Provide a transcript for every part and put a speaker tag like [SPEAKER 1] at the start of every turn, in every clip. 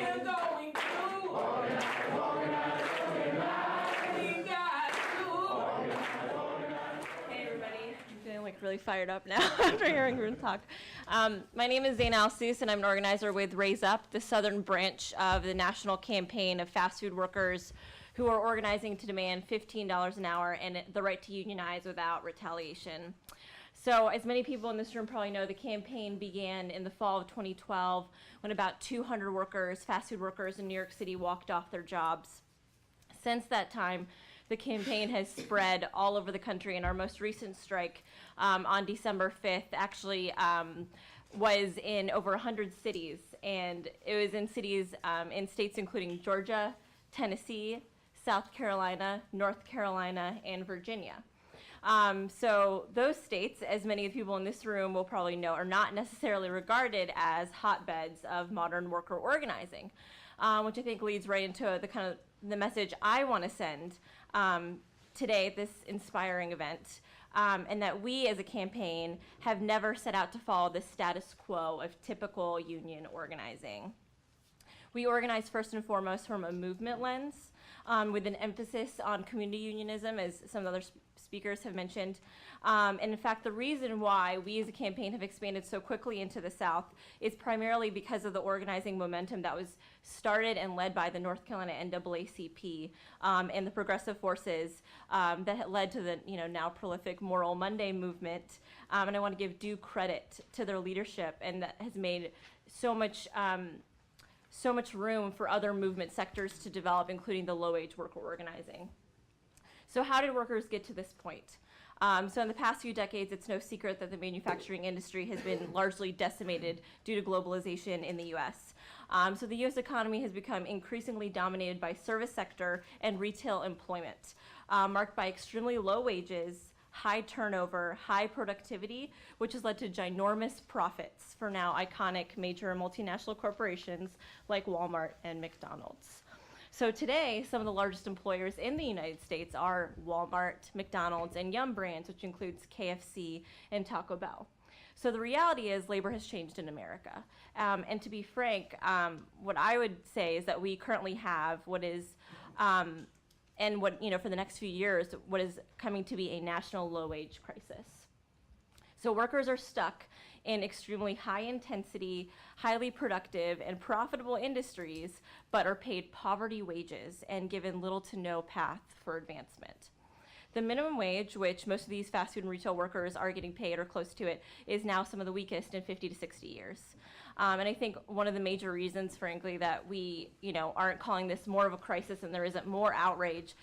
[SPEAKER 1] We're going to organize, organize, organize. We got to organize. Hey everybody, I'm feeling like really fired up now after hearing Ruth talk. My name is Zaina Alsous, and I'm an organizer with Raise Up, the southern branch of the national campaign of fast food workers who are organizing to demand $15 an hour and the right to unionize without retaliation. So as many people in this room probably know, the campaign began in the fall of 2012 when about 200 workers, fast food workers in New York City, walked off their jobs. Since that time, the campaign has spread all over the country, and our most recent strike on December 5th actually was in over 100 cities, and it was in cities in states including Georgia, Tennessee, South Carolina, North Carolina, and Virginia. So those states, as many of the people in this room will probably know, are not necessarily regarded as hotbeds of modern worker organizing, which I think leads right into the message I want to send today at this inspiring event, and that we as a campaign have never set out to follow the status quo of typical union organizing. We organize first and foremost from a movement lens, with an emphasis on community unionism, as some other speakers have mentioned. And in fact, the reason why we as a campaign have expanded so quickly into the South is primarily because of the organizing momentum that was started and led by the North Carolina NAACP and the progressive forces that had led to the now prolific Moral Monday movement. And I want to give due credit to their leadership, and that has made so much room for other movement sectors to develop, including the low-wage worker organizing. So how did workers get to this point? So in the past few decades, it's no secret that the manufacturing industry has been largely decimated due to globalization in the U.S. So the U.S. economy has become increasingly dominated by service sector and retail employment, marked by extremely low wages, high turnover, high productivity, which has led to ginormous profits for now iconic major multinational corporations like Walmart and McDonald's. So today, some of the largest employers in the United States are Walmart, McDonald's, and Yum Brands, which includes KFC and Taco Bell. So the reality is labor has changed in America. And to be frank, what I would say is that we currently have what is and what, for the next few years, what is coming to be a national low-wage crisis. So workers are stuck in extremely high-intensity, highly productive, and profitable industries, but are paid poverty wages and given little to no path for advancement. The minimum wage, which most of these fast food and retail workers are getting paid or close to it, is now some of the weakest in 50 to 60 years. And I think one of the major reasons, frankly, that we, aren't calling this more of a crisis and there isn't more outrage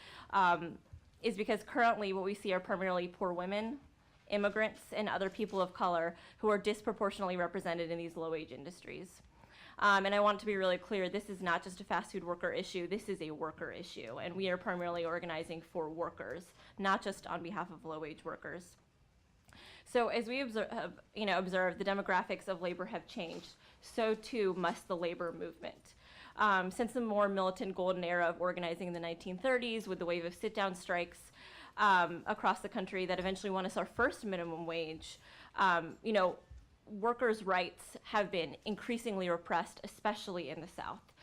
[SPEAKER 1] is because currently what we see are primarily poor women, immigrants, and other people of color who are disproportionately represented in these low-wage industries. And I want to be really clear, this is not just a fast food worker issue, this is a worker issue, and we are primarily organizing for workers, not just on behalf of low-wage workers. So as we observe, the demographics of labor have changed, so too must the labor movement. Since the more militant golden era of organizing in the 1930s with the wave of sit-down strikes across the country that eventually won us our first minimum wage, workers' rights have been increasingly repressed, especially in the South,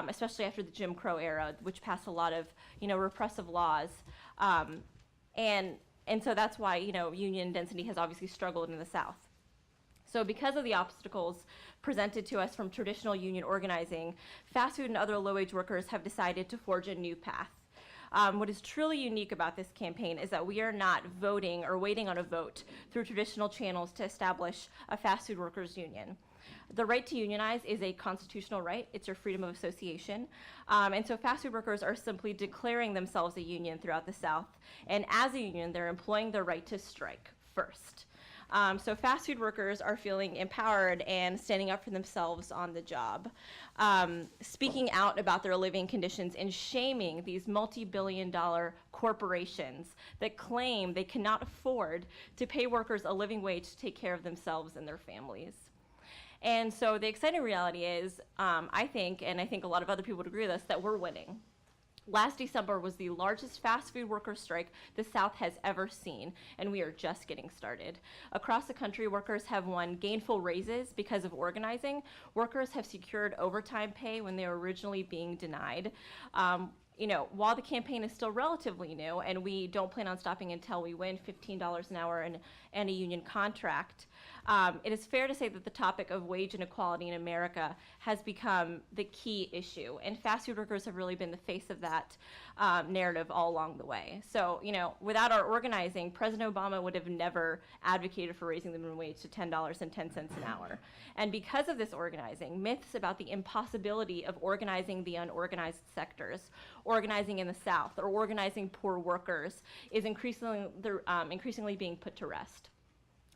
[SPEAKER 1] especially after the Jim Crow era, which passed a lot of, repressive laws. And so that's why, union density has obviously struggled in the South. So because of the obstacles presented to us from traditional union organizing, fast food and other low-wage workers have decided to forge a new path. What is truly unique about this campaign is that we are not voting or waiting on a vote through traditional channels to establish a fast food workers union. The right to unionize is a constitutional right. It's your freedom of association. And so fast food workers are simply declaring themselves a union throughout the South. And as a union, they're employing their right to strike first. So fast food workers are feeling empowered and standing up for themselves on the job, speaking out about their living conditions and shaming these multi-billion-dollar corporations that claim they cannot afford to pay workers a living wage to take care of themselves and their families. And so the exciting reality is, I think, and I think a lot of other people would agree with us, that we're winning. Last December was the largest fast food worker strike the South has ever seen, and we are just getting started. Across the country, workers have won gainful raises because of organizing. Workers have secured overtime pay when they were originally being denied. While the campaign is still relatively new, and we don't plan on stopping until we win $15 an hour and a union contract, it is fair to say that the topic of wage inequality in America has become the key issue, and fast food workers have really been the face of that narrative all along the way. So, without our organizing, President Obama would have never advocated for raising the minimum wage to $10.10 an hour. And because of this organizing, myths about the impossibility of organizing the unorganized sectors, organizing in the South, or organizing poor workers is increasingly being put to rest.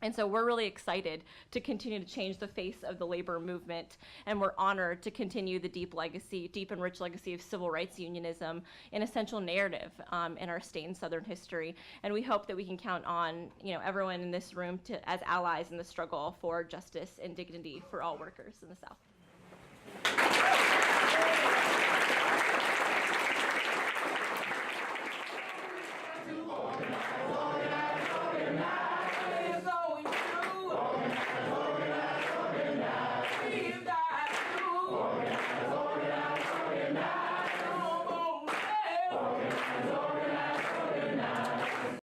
[SPEAKER 1] And so we're really excited to continue to change the face of the labor movement, and we're honored to continue the deep and rich legacy of civil rights unionism, an essential narrative in our state and Southern history. And we hope that we can count on everyone in this room as allies in the struggle for justice and dignity for all workers in the South.